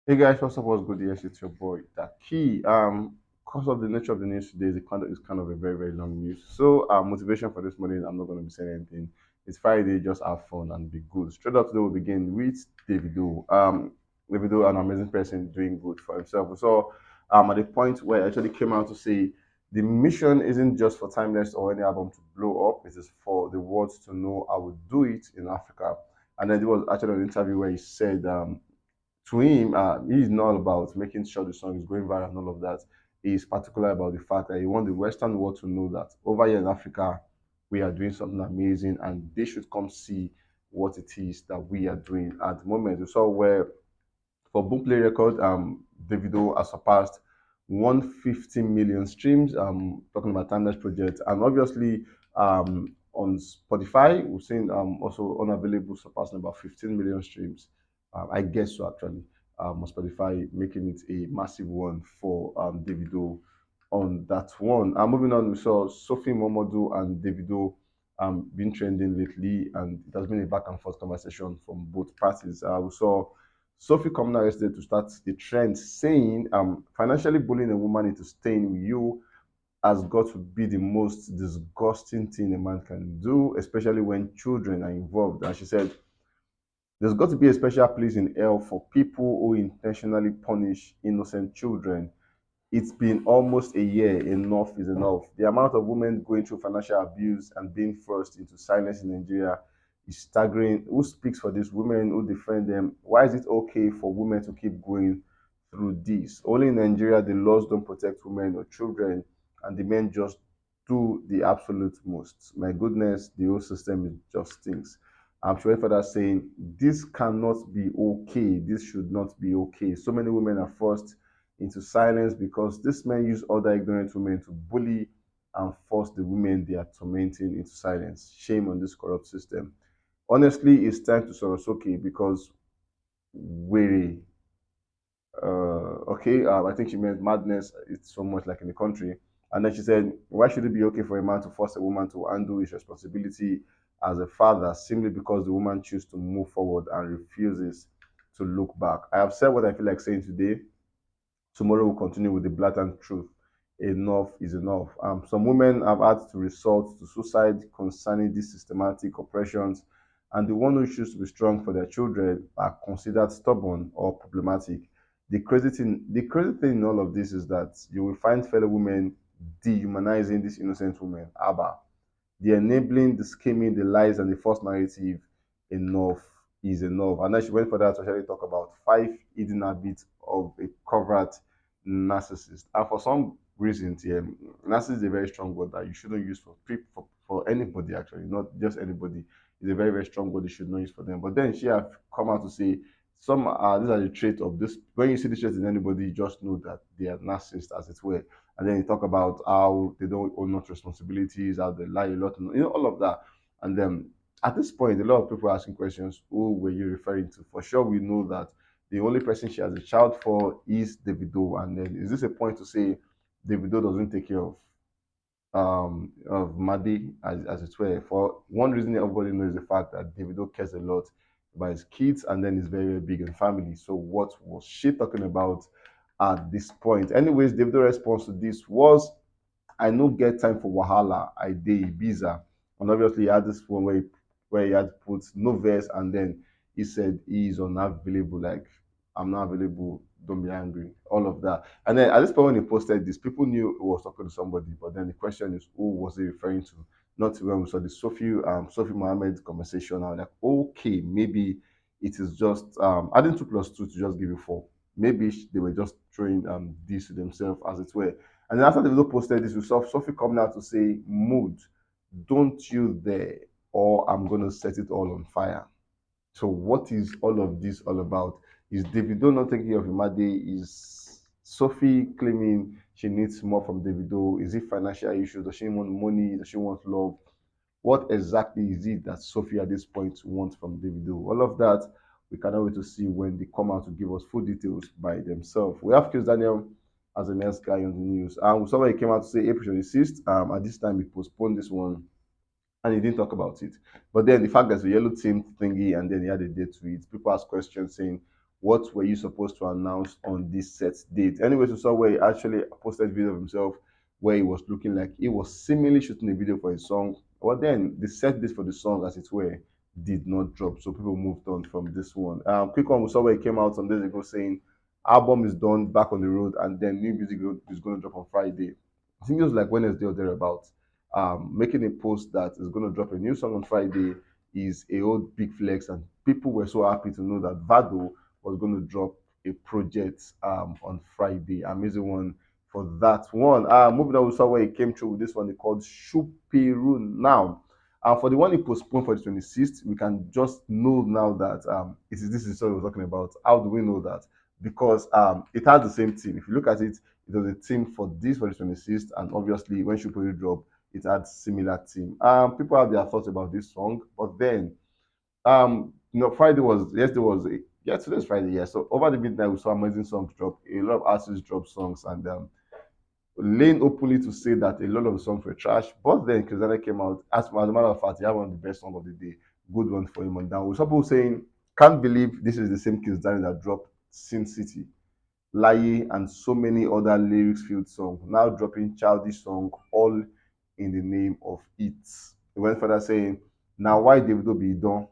Hey guys, what's up? What's good? Yes, it's your boy, the key. Because of the nature of the news today, is kind of a very, very long news. So, motivation for this morning, I'm not going to be saying anything. It's Friday, just have fun and be good. Straight up today, we'll begin with Davido. Davido, an amazing person, doing good for himself. So, at the point where I actually came out to say the mission isn't just for Timeless or any album to blow up. It is for the world to know I would do it in Africa. And then there was actually an interview where he said, to him, he's not about making sure the song is going viral and all of that. He's particular about the fact that he wants the Western world to know that over here in Africa, we are doing something amazing and they should come see what it is that we are doing at the moment. We saw where for Boomplay Record, Davido has surpassed 150 million streams. Talking about Timeless Project, and obviously on Spotify, we've seen also unavailable surpassing about 15 million streams. I guess so actually. On Spotify, making it a massive one for Davido on that one. Moving on, we saw Sophie, Momodu, and Davido been trending lately, and it has been a back and forth conversation from both parties. We saw Sophie coming out yesterday to start the trend, saying, financially bullying a woman into staying with you has got to be the most disgusting thing a man can do, especially when children are involved. And she said, there's got to be a special place in hell for people who intentionally punish innocent children. It's been almost a year. Enough is enough. The amount of women going through financial abuse and being forced into silence in Nigeria is staggering. Who speaks for these women? Who defend them? Why is it okay for women to keep going through this? Only in Nigeria, the laws don't protect women or children, and the men just do the absolute most. My goodness, the whole system is just stinks. I'm sure for that saying, this cannot be okay. This should not be okay. So many women are forced into silence because these men use other ignorant women to bully and force the women they are tormenting into silence. Shame on this corrupt system. Honestly, it's time to Sorosoke because weary. Okay, I think she meant madness. It's so much like in the country. And then she said, why should it be okay for a man to force a woman to undo his responsibility as a father simply because the woman chooses to move forward and refuses to look back? I have said what I feel like saying today. Tomorrow we'll continue with the blatant truth. Enough is enough. Some women have had to resort to suicide concerning these systematic oppressions, and the one who choose to be strong for their children are considered stubborn or problematic. The crazy thing in all of this is that you will find fellow women dehumanizing these innocent women. Abba, the enabling, the scheming, the lies, and the false narrative. Enough is enough. And then she went further to actually talk about five hidden habits of a covert narcissist. And for some reasons, yeah, narcissist is a very strong word that you shouldn't use for anybody, actually, not just anybody. It's a very, very strong word you should not use for them. But then she have come out to say some are these are the traits of this. When you see this trait in anybody, you just know that they are narcissists, as it were. And then you talk about how they don't own not responsibilities, how they lie a lot, all of that. And then at this point, a lot of people are asking questions, who were you referring to? For sure, we know that the only person she has a child for is Davido. And then is this a point to say Davido doesn't take care of Maddie, as it were? For one reason, everybody knows the fact that Davido cares a lot about his kids and then is very, very big in family. So what was she talking about at this point? Anyways, Davido's response to this was, I no get time for wahala. I dey Ibiza. And obviously, he had this one where he had put no verse, and then he said he is unavailable. Like, I'm not available. Don't be angry. All of that. And then at this point when he posted this, people knew he was talking to somebody. But then the question is, who was he referring to? Not when we saw the Sophie Mohammed conversation. I was like, okay, maybe it is just adding 2 plus 2 to just give you 4. Maybe they were just throwing this to themselves, as it were. And then after the video posted this, we saw Sophie coming out to say, Mood, don't you dare, or I'm going to set it all on fire. So, what is all of this all about? Is Davido not taking care of Imade? Is Sophie claiming she needs more from Davido? Is it financial issues? Does she want money? Does she want love? What exactly is it that Sophie at this point wants from Davido? All of that we cannot wait to see when they come out to give us full details by themselves. We have Kizz Daniel as the next guy on the news. And somebody came out to say April 26th. At this time, he postponed this one and he didn't talk about it. But then the fact there's a yellow team thingy and then he had a date to it, people ask questions saying, what were you supposed to announce on this set date? Anyways, we saw where he actually posted video of himself where he was looking like he was seemingly shooting a video for a song. But then the set date for the song, as it were, did not drop. So people moved on from this one. Quick one, we saw where he came out some days ago saying album is done, back on the road, and then new music is going to drop on Friday. I think it was like Wednesday or thereabouts. Making a post that is going to drop a new song on Friday is a old big flex, and people were so happy to know that Vado was going to drop a project on Friday. Amazing one for that one. Moving on, we saw where he came through with this one. They called Shu-Peru now. For the one he postponed for the 26th, we can just know now that this is what we're talking about. How do we know that? Because it has the same theme. If you look at it, it was a theme for this for the 26th, and obviously when Shu-Peru dropped, it had similar theme. People have their thoughts about this song, but then Friday was yesterday was yeah, today's Friday, yeah. So over the midnight we saw amazing songs drop, a lot of artists drop songs, and Lane openly to say that a lot of the songs were trash. But then Kizz came out, as a matter of fact, he had one of the best songs of the day. Good one for him on down. With some people saying, can't believe this is the same Kizz that dropped Sin City, Lie, and so many other lyrics filled songs. Now dropping childish song, all in the name of it. He went further saying, now why Davido be done?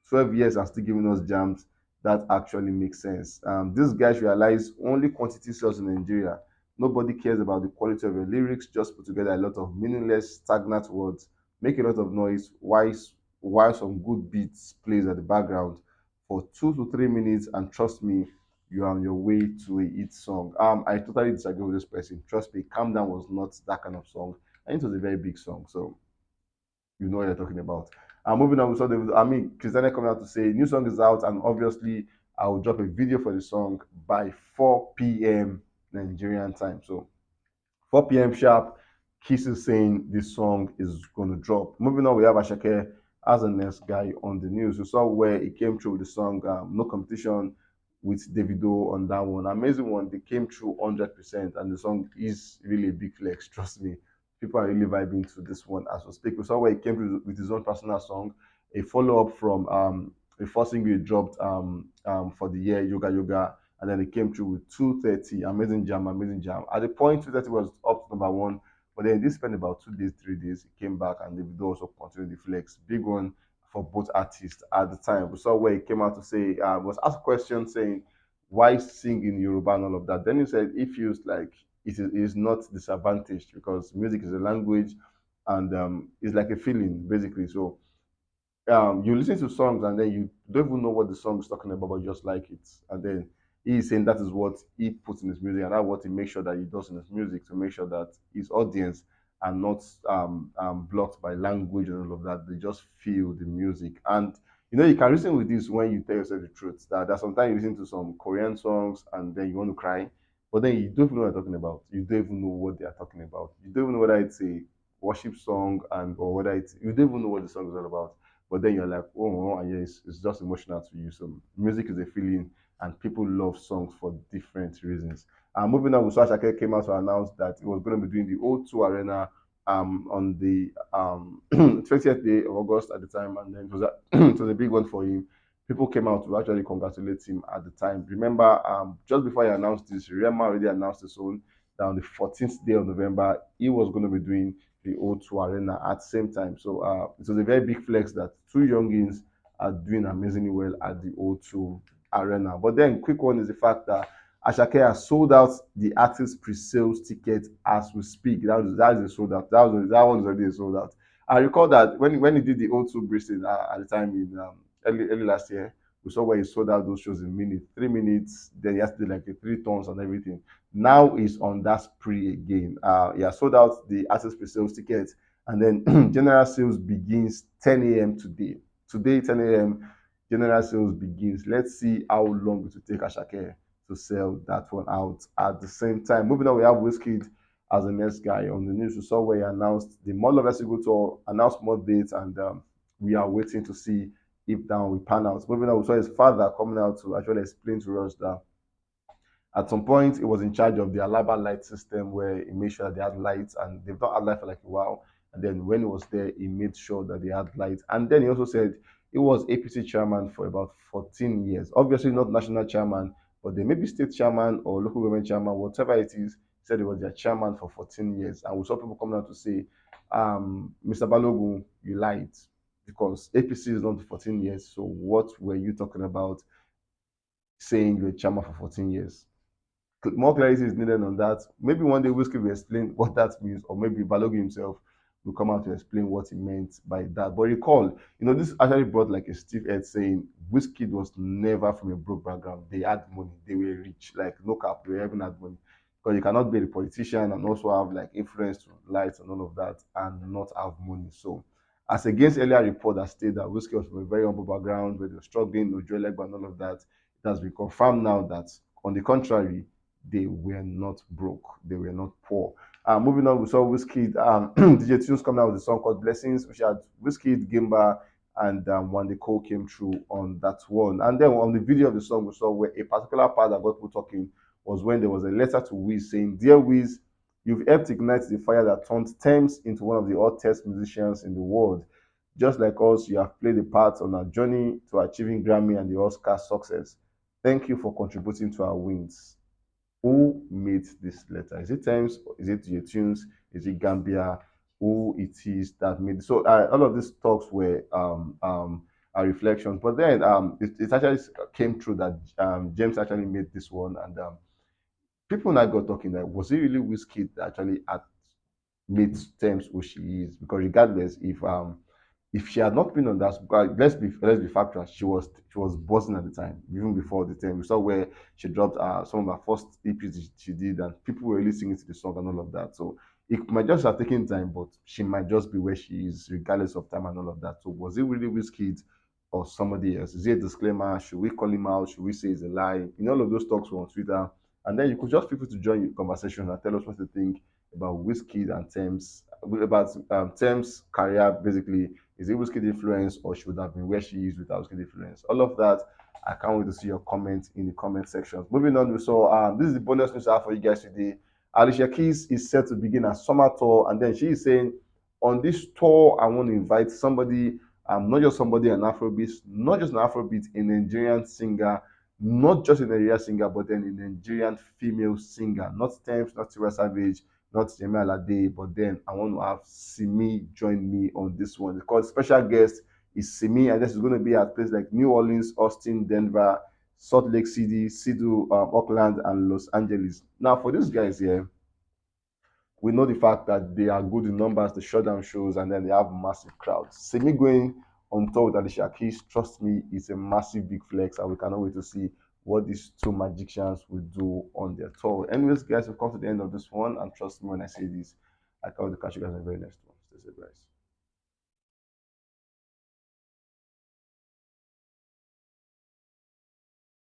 12 years and still giving us jams. That actually makes sense. These guys realize only quantity sells in Nigeria. Nobody cares about the quality of your lyrics, just put together a lot of meaningless, stagnant words, make a lot of noise, while some good beats plays at the background for 2 to 3 minutes, and trust me, you are on your way to a hit song. I totally disagree with this person. Trust me, Calm Down was not that kind of song. And it was a very big song, so you know what you're talking about. Moving on, we saw Christiana coming out to say new song is out, and obviously I will drop a video for the song by 4 p.m. Nigerian time. So 4 p.m. sharp, Kizz is saying this song is going to drop. Moving on, we have Asake as the next guy on the news. We saw where he came through with the song No Competition with Davido on that one. Amazing one. They came through 100%, and the song is really a big flex. Trust me. People are really vibing to this one as we speak. We saw where he came through with his own personal song, a follow up from a first single he dropped for the year, Yoga Yoga, and then it came through with 230. Amazing jam, amazing jam. At the point, 230 was up to number one, but then they spent about 2 days, 3 days. It came back, and Davido also continued the flex. Big one for both artists at the time. We saw where he came out to say, was asked a question saying, why sing in Yoruba and all of that. Then he said he feels like it is not disadvantaged because music is a language, and it's like a feeling basically. So you listen to songs and then you don't even know what the song is talking about, but just like it. And then he's saying that is what he puts in his music, and that's what he makes sure that he does in his music to make sure that his audience are not blocked by language and all of that. They just feel the music. And you can listen with this when you tell yourself the truth. That sometimes you listen to some Korean songs and then you want to cry, but then you don't even know what they're talking about. You don't even know what they are talking about. You don't even know whether it's a worship song and or whether it's you don't even know what the song is all about, but then you're like, oh, yeah, it's just emotional to you. So music is a feeling, and people love songs for different reasons. Moving on, Asake came out to announce that it was going to be doing the O2 Arena on the 20th day of August at the time, and then it was a big one for him. People came out to actually congratulate him at the time. Remember, just before he announced this, Rema already announced his own that on the 14th day of November, he was going to be doing the O2 Arena at the same time. So it was a very big flex that two youngins are doing amazingly well at the O2 Arena. But then, quick one is the fact that Asake has sold out the artist pre-sales ticket as we speak. That is a sold out. That one is already a sold out. I recall that when he did the O2 Bristol at the time in early last year, we saw where he sold out those shows in minutes, 3 minutes. Then he has to do like a 3 tons and everything. Now he's on that spree again. He has sold out the artist pre-sales tickets, and then general sales begins 10 a.m. today. Today, 10 a.m. General sales begins. Let's see how long it will take Asake to sell that one out at the same time. Moving on, we have Wizkid as the next guy on the news. We saw where he announced the Mall of Festival tour, announced more dates, and we are waiting to see if that will pan out. Moving on, we saw his father coming out to actually explain to us that at some point, he was in charge of the Alaba light system where he made sure that they had lights, and they've not had light for like a while. And then when he was there, he made sure that they had light. And then he also said He was APC chairman for about 14 years. Obviously, not national chairman, but they may be state chairman or local government chairman, whatever it is. He said he was their chairman for 14 years. And we saw people coming out to say, Mr. Balogun, you lied because APC is not 14 years. So what were you talking about saying you're a chairman for 14 years? More clarity is needed on that. Maybe one day Wizkid will explain what that means, or maybe Balogun himself will come out to explain what he meant by that. But recall, this actually brought like a stiff edge saying Wizkid was never from a broke background. They had money, they were rich, like no cap, they even had money. Because you cannot be a politician and also have like influence to light and all of that and not have money. So, as against earlier report that stated that Wizkid was from a very humble background where they were struggling, no joy, and all of that, it has been confirmed now that, on the contrary, they were not broke, they were not poor. Moving on, we saw Wizkid, DJ Tunes coming out with a song called Blessings, which had Wizkid, Gimba, and Wande Cole came through on that one. And then on the video of the song, we saw where a particular part that got people talking was when there was a letter to Wiz saying, "Dear Wiz, you've helped ignite the fire that turned Thames into one of the hottest musicians in the world. Just like us, you have played a part on our journey to achieving Grammy and the Oscar success. Thank you for contributing to our wins." Who made this letter? Is it Times? Is it Tunes? Is it Gambia? Who it is that made it? So all of these talks were are reflections, but then it actually came true that James actually made this one, and people now got talking that was it really Wizkid that actually had made Thames who she is? Because regardless, if she had not been on that, let's be factual, she was buzzing at the time, even before the time. We saw where she dropped some of her first EPs she did, and people were really singing to the song and all of that. So it might just have taken time, but she might just be where she is, regardless of time and all of that. So was it really Wizkid or somebody else? Is it a disclaimer? Should we call him out? Should we say it's a lie? All of those talks were on Twitter, and then you could just people to join your conversation and tell us what you think about Wizkid and Thames, about Thames' career, basically. Is it Wizkid influence, or should have been where she is without Wizkid influence? All of that, I can't wait to see your comments in the comment section. Moving on, we saw this is the bonus news I have for you guys today. Alicia Keys is set to begin a summer tour, and then she is saying, on this tour, I want to invite somebody, not just somebody an Afrobeat, not just an Afrobeat, a Nigerian singer, not just a Nigerian singer, but then a Nigerian female singer, not Thames, not Tiwa Savage, not Yemi Alade, but then I want to have Simi join me on this one because special guest is Simi, and this is going to be at places like New Orleans, Austin, Denver, Salt Lake City, Seattle, Oakland, and Los Angeles. Now, for these guys here, we know the fact that they are good in numbers, the shutdown shows, and then they have massive crowds. Simi going on tour with Alicia Keys, trust me, it's a massive big flex, and we cannot wait to see what these two magicians will do on their tour. Anyways, guys, we've come to the end of this one, and trust me when I say this, I can't wait to catch you guys in the very next one. Stay safe, guys.